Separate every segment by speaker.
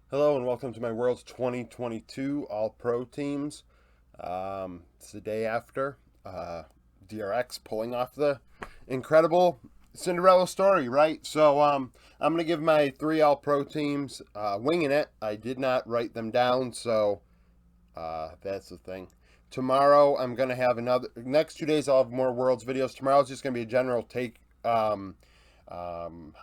Speaker 1: Hello and welcome to my World's 2022 All Pro teams. It's the day after DRX pulling off the incredible Cinderella story, right? I'm going to give my three All Pro teams, winging it. I did not write them down, so that's the thing. Tomorrow I'm going to have next 2 days I'll have more Worlds videos. Tomorrow's just going to be a general how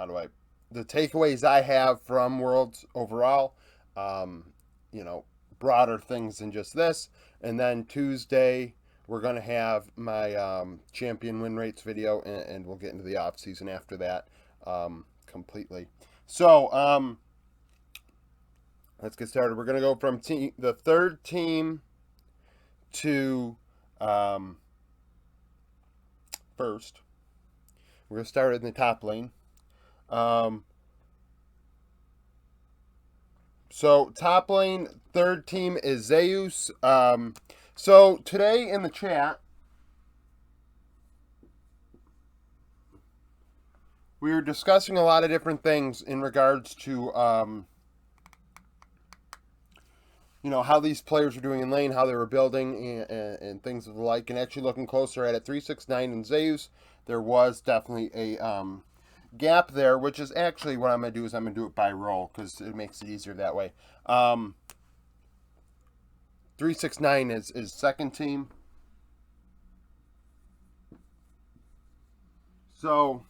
Speaker 1: do I, the takeaways I have from Worlds overall, um, you know, broader things than just this. And then Tuesday, we're going to have my champion win rates video, and we'll get into the off season after that completely. So, let's get started. We're going to go from the third team to first. We're going to start in the top lane. Um, so top lane, third team is Zeus. So today in the chat, we were discussing a lot of different things in regards to how these players were doing in lane, how they were building, and things of the like. And actually looking closer at it, 369 and Zeus, there was definitely a gap there, which is actually what I'm going to do is I'm going to do it by role because it makes it easier that way. 369 is second team. So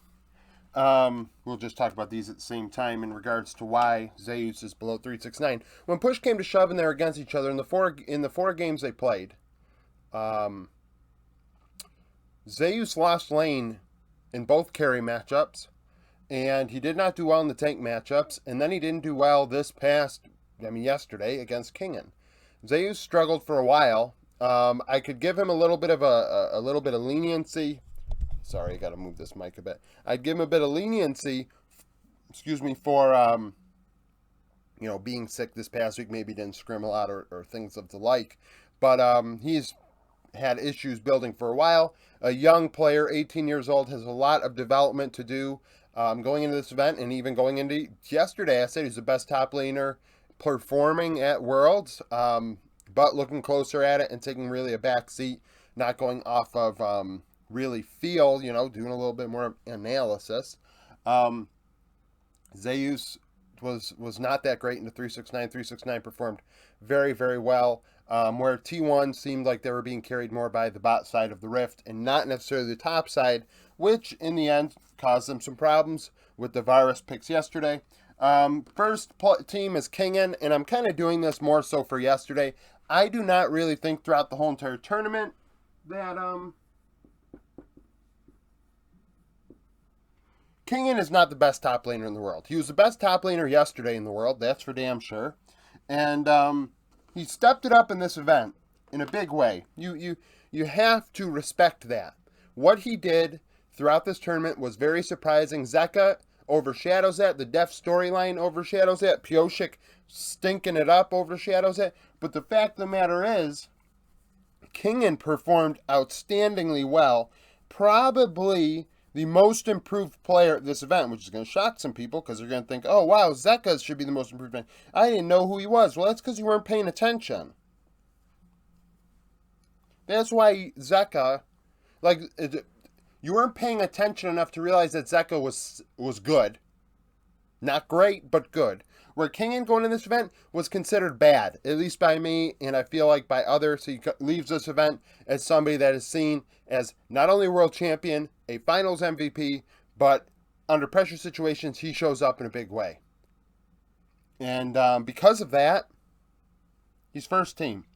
Speaker 1: we'll just talk about these at the same time in regards to why Zeus is below 369. When push came to shove and they were against each other in the four games they played, Zeus lost lane in both carry matchups, and he did not do well in the tank matchups, and then he didn't do well yesterday against Kingen. Zeus struggled for a while. I could give him a little bit of a little bit of leniency. Sorry, I got to move this mic a bit. I'd give him a bit of leniency, for being sick this past week. Maybe didn't scrim a lot or things of the like. But he's had issues building for a while. A young player, 18 years old, has a lot of development to do going into this event, and even going into yesterday. I said he's the best top laner performing at Worlds, but looking closer at it and taking really a back seat, not going off of really feel, doing a little bit more analysis. Zeus was not that great in the 369. 369 performed very, very well. Where T1 seemed like they were being carried more by the bot side of the Rift and not necessarily the top side, which in the end caused them some problems with the virus picks yesterday. First team is Kingen, and I'm kind of doing this more so for yesterday. I do not really think throughout the whole entire tournament that Kingen is not the best top laner in the world. He was the best top laner yesterday in the world, that's for damn sure. And he stepped it up in this event in a big way. You have to respect that. What he did throughout this tournament was very surprising. Zeka overshadows that. The Def storyline overshadows it. Pioshik stinking it up overshadows it. But the fact of the matter is, Kingen performed outstandingly well. Probably the most improved player at this event, which is going to shock some people because they're going to think, oh, wow, Zeka should be the most improved man. I didn't know who he was. Well, that's because you weren't paying attention. That's why Zeka, you weren't paying attention enough to realize that Zeka was good. Not great, but good. Where Kingen going in this event was considered bad, at least by me, and I feel like by others. He leaves this event as somebody that is seen as not only a world champion, a finals MVP, but under pressure situations, he shows up in a big way. And because of that, he's first team.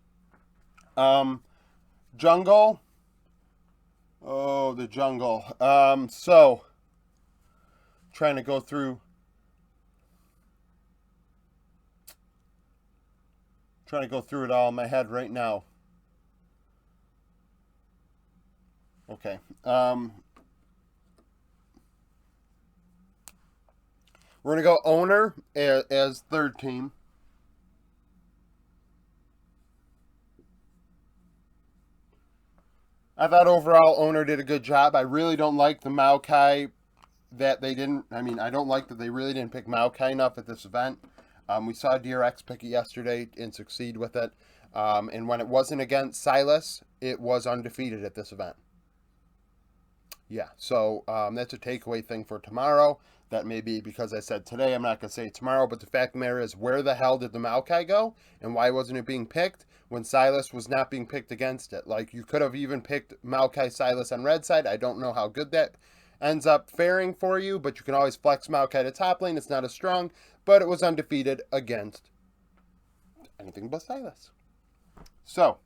Speaker 1: Jungle. Oh, the jungle. Trying to go through it all in my head right now. Okay. We're going to go owner as third team. I thought overall owner did a good job. I really don't like the Maokai that they didn't. I mean, I don't like that they really didn't pick Maokai enough at this event. We saw DRX pick it yesterday and succeed with it. And when it wasn't against Silas, it was undefeated at this event. Yeah, so that's a takeaway thing for tomorrow. That may be because I said today, I'm not going to say tomorrow, but the fact of the matter is, where the hell did the Maokai go? And why wasn't it being picked when Silas was not being picked against it? Like, you could have even picked Maokai Silas on red side. I don't know how good that ends up faring for you, but you can always flex Maokai to top lane. It's not as strong, but it was undefeated against anything but Silas. So,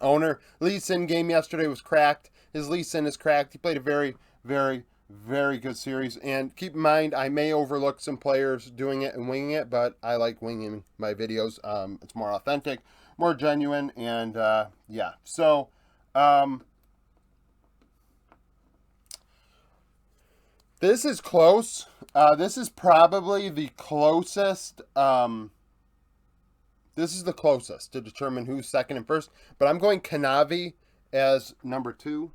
Speaker 1: owner, Lee Sin game yesterday was cracked. His Lee Sin is cracked. He played a very, very, very good series. And keep in mind, I may overlook some players doing it and winging it, but I like winging my videos. It's more authentic, more genuine, and yeah. So, this is close. This is probably the closest. This is the closest to determine who's second and first. But I'm going Kanavi as number 2.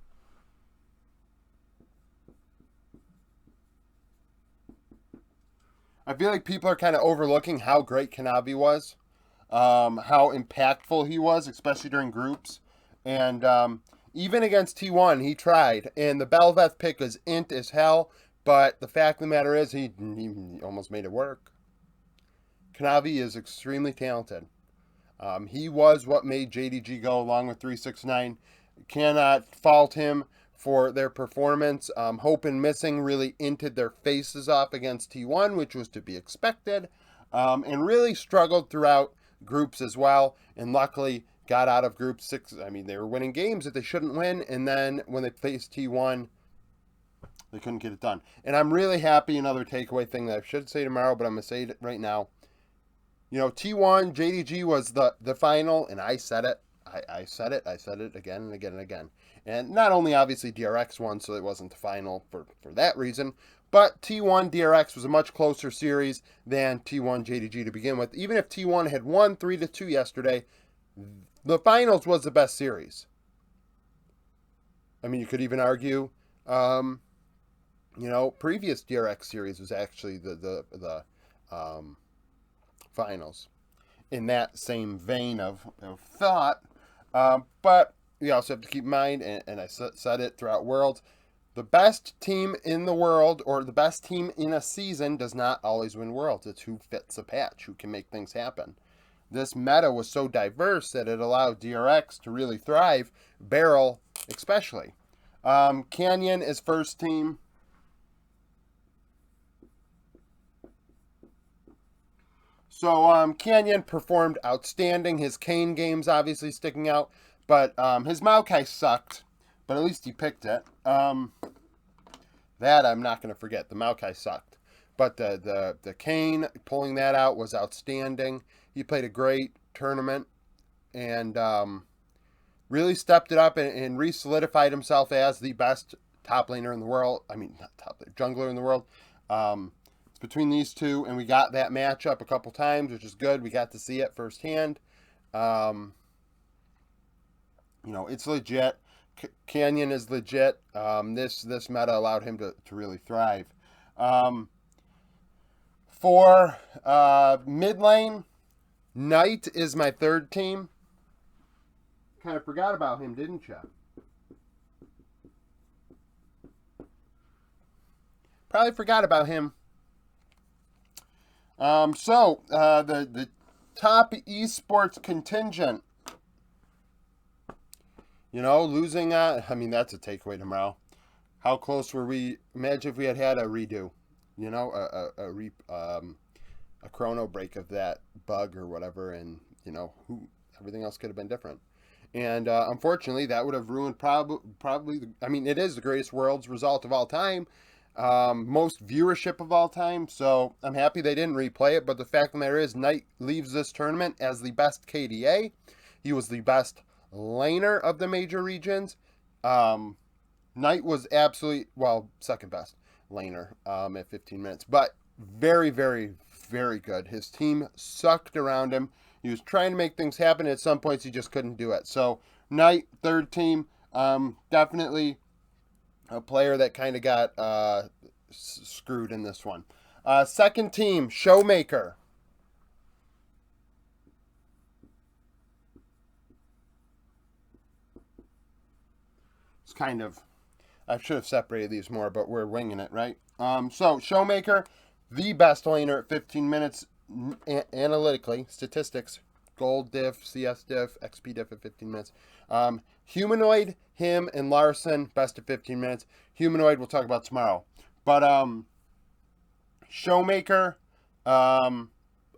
Speaker 1: I feel like people are kind of overlooking how great Kanavi was, how impactful he was, especially during groups. And even against T1, he tried. And the Belveth pick is int as hell. But the fact of the matter is, he almost made it work. Kanavi is extremely talented. He was what made JDG go, along with 369. Cannot fault him for their performance. Hope and Missing really inted their faces off against T1, which was to be expected, and really struggled throughout groups as well, and luckily got out of group 6. I mean, they were winning games that they shouldn't win, and then when they faced T1, they couldn't get it done. And I'm really happy, another takeaway thing that I should say tomorrow, but I'm going to say it right now. You know, T1, JDG was the final, and I said it. I said it again and again and again. And not only, obviously, DRX won, so it wasn't the final for that reason, but T1 DRX was a much closer series than T1 JDG to begin with. Even if T1 had won 3-2 yesterday, the finals was the best series. I mean, you could even argue, previous DRX series was actually the finals, in that same vein of thought. But you also have to keep in mind, and I said it throughout Worlds, the best team in the world, or the best team in a season, does not always win Worlds. It's who fits a patch, who can make things happen. This meta was so diverse that it allowed DRX to really thrive, Barrel especially. Canyon is first team. So Canyon performed outstanding. His Kane game's obviously sticking out, but his Maokai sucked, but at least he picked it. That I'm not going to forget. The Maokai sucked. But the Kane, pulling that out was outstanding. He played a great tournament and really stepped it up and re-solidified himself as the best top laner in the world. I mean, not top laner, jungler in the world. Between these two, and we got that matchup a couple times, which is good. We got to see it firsthand. It's legit. Canyon is legit. This meta allowed him to really thrive. For mid lane, Knight is my third team. Kind of forgot about him, didn't you? Probably forgot about him. The top esports contingent, losing, I mean, that's a takeaway tomorrow. How close were we? Imagine if we had a redo, a chrono break of that bug or whatever, and, everything else could have been different. And unfortunately, that would have ruined probably, I mean, it is the greatest Worlds result of all time. Most viewership of all time, so I'm happy they didn't replay it, but the fact of the matter is, Knight leaves this tournament as the best KDA. He was the best laner of the major regions. Knight was absolutely, second best laner at 15 minutes, but very, very, very good. His team sucked around him. He was trying to make things happen. At some points, he just couldn't do it. So, Knight, third team, definitely a player that kind of got screwed in this one. Second team, Showmaker. It's kind of, I should have separated these more, but we're winging it, right? So Showmaker, the best laner at 15 minutes analytically, statistics, gold diff, CS diff, XP diff at 15 minutes. Humanoid, him, and Larson, best at 15 minutes. Humanoid, we'll talk about tomorrow. But Showmaker,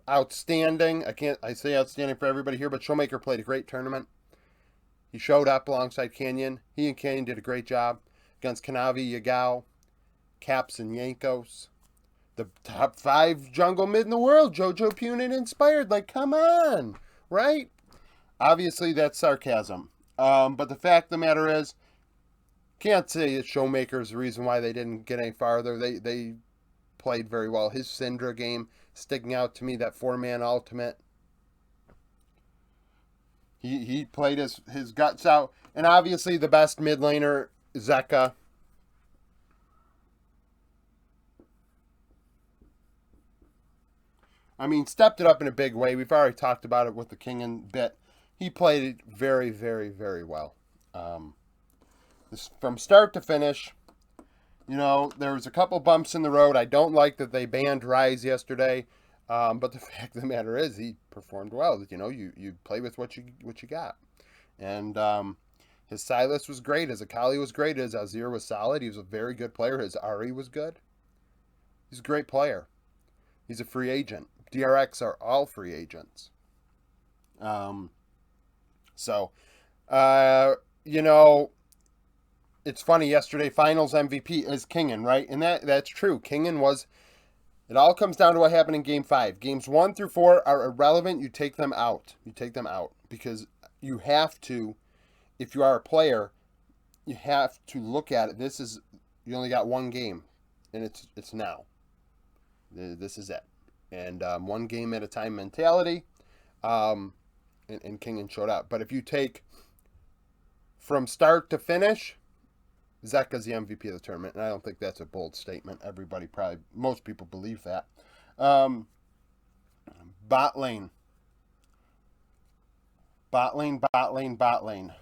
Speaker 1: outstanding. I say outstanding for everybody here, but Showmaker played a great tournament. He showed up alongside Canyon. He and Canyon did a great job against Kanavi, Yagao, Caps, and Yankos. The top 5 jungle mid in the world, Jojo Punin inspired. Like, come on, right? Obviously, that's sarcasm. But the fact of the matter is, can't say that Showmaker is the reason why they didn't get any farther. They played very well. His Syndra game sticking out to me, that 4-man ultimate. He played his guts out. And obviously the best mid laner, Zeka. I mean, stepped it up in a big way. We've already talked about it with the King and bit. He played it very, very, very well. From start to finish, you know, there was a couple bumps in the road. I don't like that they banned Rise yesterday. But the fact of the matter is, he performed well. You know, you play with what you got, and his Silas was great. His Akali was great. His Azir was solid. He was a very good player. His Ari was good. He's a great player. He's a free agent. DRX are all free agents. You know, it's funny. Yesterday, Finals MVP is Kingen, right? And that's true. Kingen was. It all comes down to what happened in Game 5. Games 1 through 4 are irrelevant. You take them out. You take them out because you have to, if you are a player, you have to look at it. You only got one game, and it's now. This is it. And one game at a time mentality, and Kingen showed up. But if you take from start to finish, Zeka's the MVP of the tournament, and I don't think that's a bold statement. Most people believe that. Bot lane. Bot lane, bot lane, bot lane.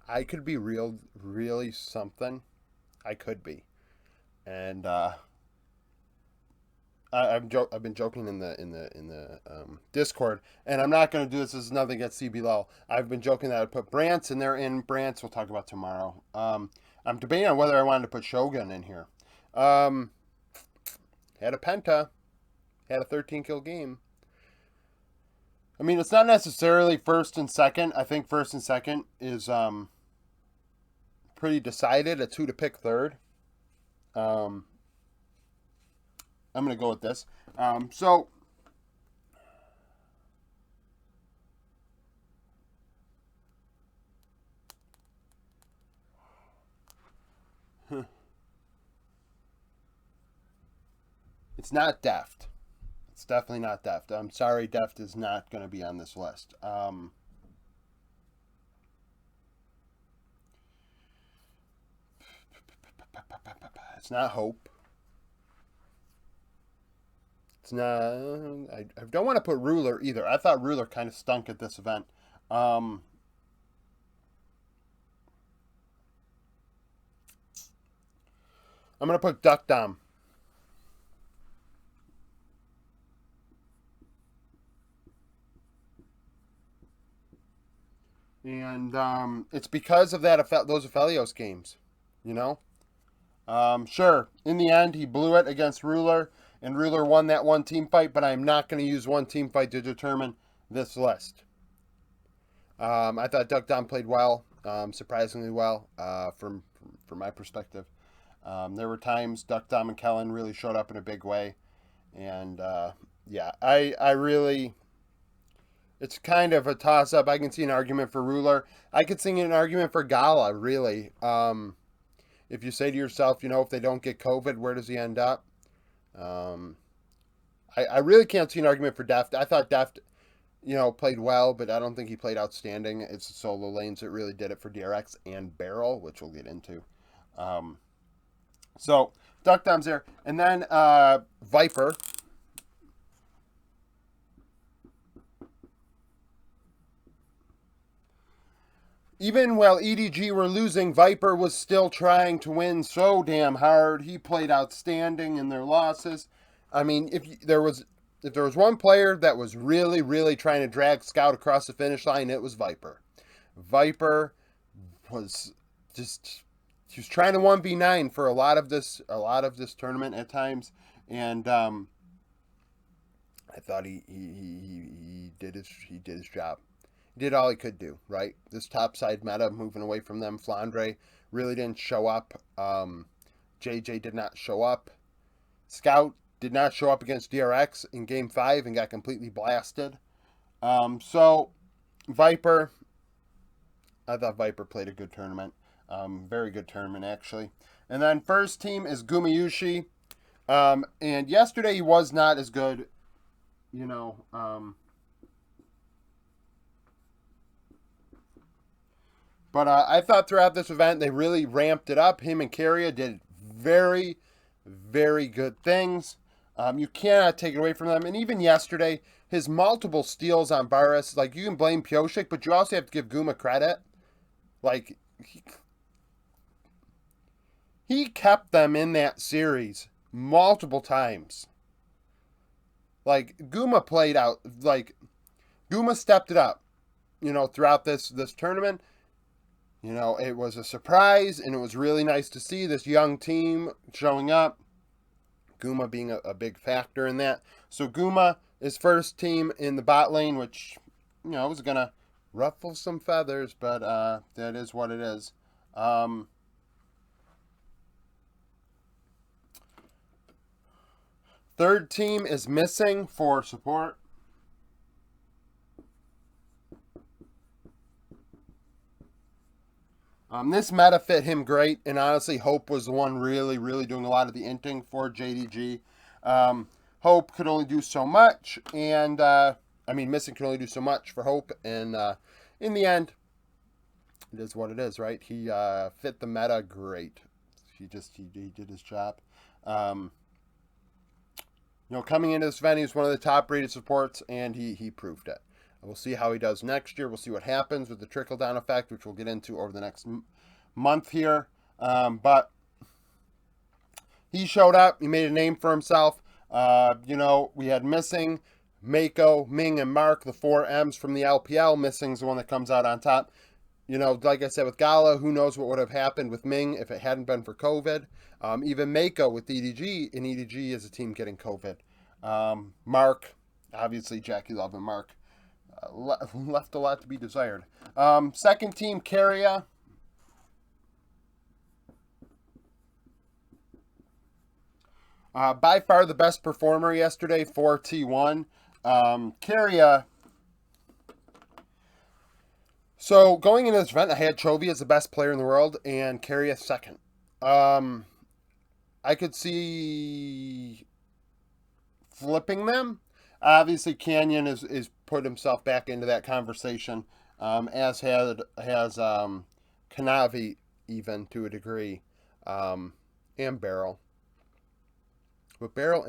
Speaker 1: I could be really something. I could be. And I've been joking in the Discord, and I'm not going to do this. This is nothing against CB Lowell. I've been joking that I'd put Brance, and they're in Brance. We'll talk about tomorrow. I'm debating on whether I wanted to put Shogun in here. Had a penta, had a 13 kill game. I mean, it's not necessarily first and second. I think first and second is pretty decided. It's who to pick third. I'm going to go with this. It's not Deft. It's definitely not Deft. I'm sorry, Deft is not going to be on this list. It's not Hope. It's not. I don't want to put Ruler either. I thought Ruler kind of stunk at this event. I'm going to put Duck Dom. And it's because of those Aphelios games, you know? Sure, in the end, he blew it against Ruler, and Ruler won that one team fight, but I'm not going to use one team fight to determine this list. I thought Duck Dom played well, surprisingly well, from my perspective. There were times Duck Dom and Kellen really showed up in a big way, and yeah, I really... It's kind of a toss-up. I can see an argument for Ruler. I could see an argument for Gala, really. If you say to yourself, you know, if they don't get COVID, where does he end up? I really can't see an argument for Deft. I thought Deft, you know, played well, but I don't think he played outstanding. It's the solo lanes that really did it for DRX and Barrel, which we'll get into. So, Duck Dom's there. And then Viper. Even while EDG were losing, Viper was still trying to win so damn hard. He played outstanding in their losses. I mean, if there was one player that was really, really trying to drag Scout across the finish line, it was Viper. Viper was just he was trying to 1v9 for a lot of this tournament at times, and I thought he did his job. He did all he could do, right? This topside meta, moving away from them. Flandre really didn't show up. JJ did not show up. Scout did not show up against DRX in Game 5 and got completely blasted. So, Viper, I thought Viper played a good tournament. Very good tournament, actually. And then first team is Gumayushi. And yesterday he was not as good, you know. But I thought throughout this event they really ramped it up. Him and Carrier did very, very good things. You cannot take it away from them. And even yesterday, his multiple steals on Varus, like, you can blame Pioshik, but you also have to give Guma credit. Like, he kept them in that series multiple times. Like, Guma played out, like, Guma stepped it up, throughout this tournament. It was a surprise, and it was really nice to see this young team showing up. Guma being a big factor in that. So Guma is first team in the bot lane, which, was going to ruffle some feathers, but that is what it is. Third team is missing for support. This meta fit him great, and honestly, Hope was the one really, really doing a lot of the inting for JDG. Hope could only do so much, and Missing could only do so much for Hope, and in the end, it is what it is, right? He fit the meta great. He did his job. Coming into this event, he was one of the top-rated supports, and he proved it. We'll see how he does next year. We'll see what happens with the trickle-down effect, which we'll get into over the next month here. But he showed up. He made a name for himself. We had Missing, Mako, Ming, and Mark, the 4 M's from the LPL. Missing's the one that comes out on top. Like I said with Gala, who knows what would have happened with Ming if it hadn't been for COVID. Even Mako with EDG, and EDG is a team getting COVID. Mark, obviously Jackie Love and Mark. Left a lot to be desired. Second team, Carrier. By far the best performer yesterday for T1. Carrier. So going into this event, I had Chovy as the best player in the world and Carrier second. I could see flipping them. Obviously, Canyon is put himself back into that conversation, as has Kanavi even to a degree, and Beryl. But Beryl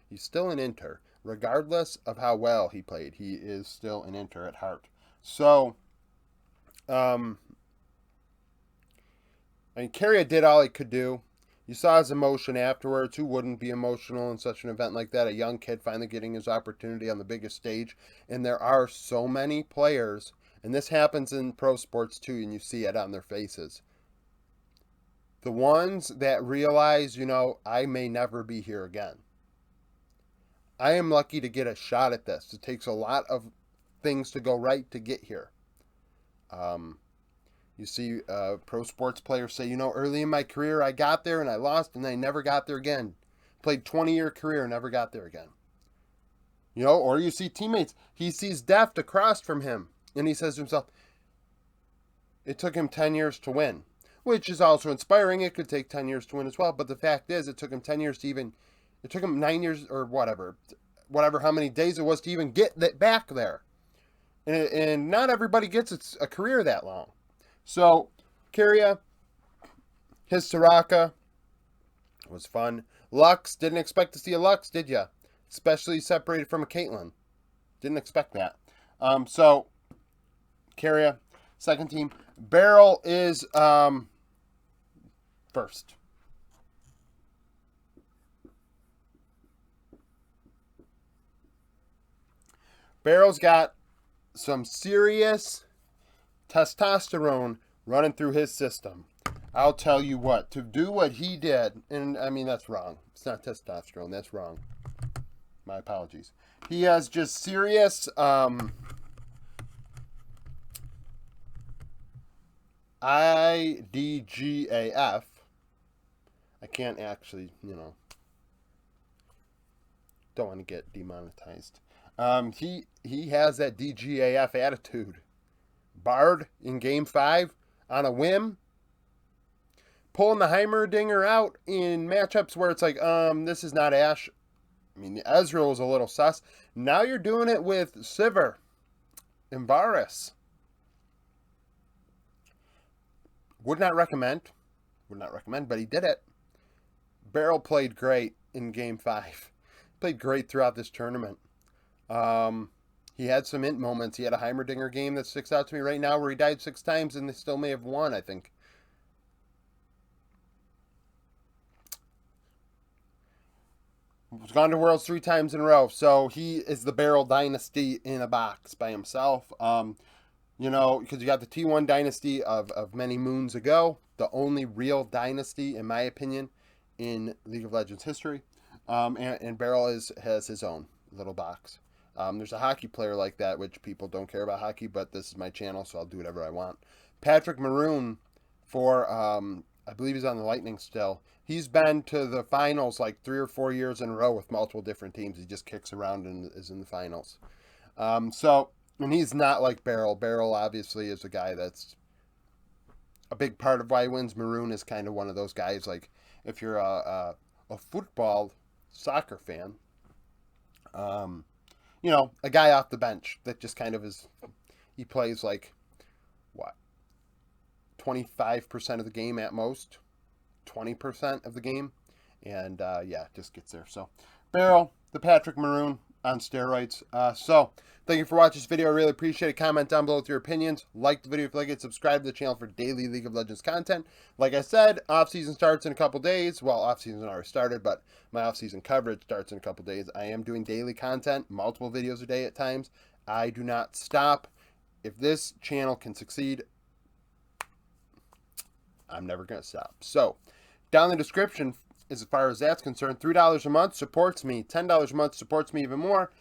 Speaker 1: he's still an Inter, regardless of how well he played. He is still an Inter at heart. So, Carrier did all he could do. You saw his emotion afterwards. Who wouldn't be emotional in such an event like that? A young kid finally getting his opportunity on the biggest stage. And there are so many players, and this happens in pro sports too, and you see it on their faces. The ones that realize, I may never be here again. I am lucky to get a shot at this. It takes a lot of things to go right to get here. You see pro sports players say, early in my career I got there and I lost and I never got there again. Played 20-year career and never got there again. Or you see teammates. He sees Deft across from him and he says to himself, it took him 10 years to win. Which is also inspiring. It could take 10 years to win as well. But the fact is, it took him 10 years to even... It took him 9 years or whatever how many days it was to even get that back there. And not everybody gets a career that long. So, Kyria, his Soraka was fun. Lux, didn't expect to see a Lux, did ya? Especially separated from a Caitlyn. Didn't expect that. So, Kyria, second team. Barrel is first. Barrel's got some serious testosterone running through his system. I'll tell you what, to do what he did, and I mean, that's wrong. It's not testosterone, that's wrong. My apologies. He has just serious IDGAF. I can't actually, don't want to get demonetized. He has that DGAF attitude. Barred in Game 5 on a whim. Pulling the Heimerdinger out in matchups where it's like, this is not Ash. I mean, Ezreal was a little sus. Now you're doing it with Sivir and Varus. Would not recommend, but he did it. Barrel played great in Game 5. Played great throughout this tournament. He had some int moments. He had a Heimerdinger game that sticks out to me right now where he died 6 times and they still may have won, I think. He's gone to Worlds 3 times in a row. So he is the Barrel dynasty in a box by himself. Because you got the T1 dynasty of many moons ago. The only real dynasty, in my opinion, in League of Legends history. And Barrel has his own little box. There's a hockey player like that, which people don't care about hockey, but this is my channel, so I'll do whatever I want. Patrick Maroon for, I believe he's on the Lightning still. He's been to the finals like 3 or 4 years in a row with multiple different teams. He just kicks around and is in the finals. And he's not like Barrel. Barrel obviously is a guy that's a big part of why he wins. Maroon is kind of one of those guys, like if you're a football soccer fan, a guy off the bench that just kind of is, he plays like, 25% of the game at most, 20% of the game, and just gets there. So, Barrel, the Patrick Maroon on steroids. So, thank you for watching this video. I really appreciate it. Comment down below with your opinions. Like the video if you like it. Subscribe to the channel for daily League of Legends content. Like I said, off-season starts in a couple days. Well, off-season already started, but my off-season coverage starts in a couple days. I am doing daily content, multiple videos a day at times. I do not stop. If this channel can succeed, I'm never going to stop. So, down in the description, as far as that's concerned, $3 a month supports me. $10 a month supports me even more.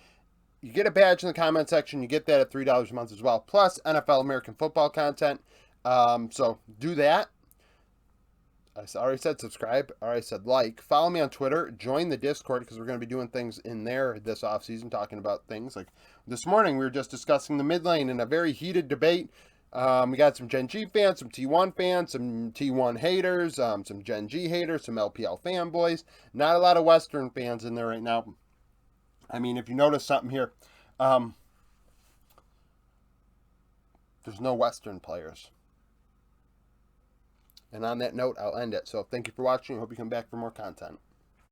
Speaker 1: You get a badge in the comment section. You get that at $3 a month as well. Plus NFL American football content. So, do that. I already said subscribe. I already said like. Follow me on Twitter. Join the Discord because we're going to be doing things in there this offseason, talking about things. Like this morning, we were just discussing the mid lane in a very heated debate. We got some Gen G fans, some T1 fans, some T1 haters, some Gen G haters, some LPL fanboys. Not a lot of Western fans in there right now. I mean, if you notice something here, there's no Western players. And on that note, I'll end it. So thank you for watching. I hope you come back for more content.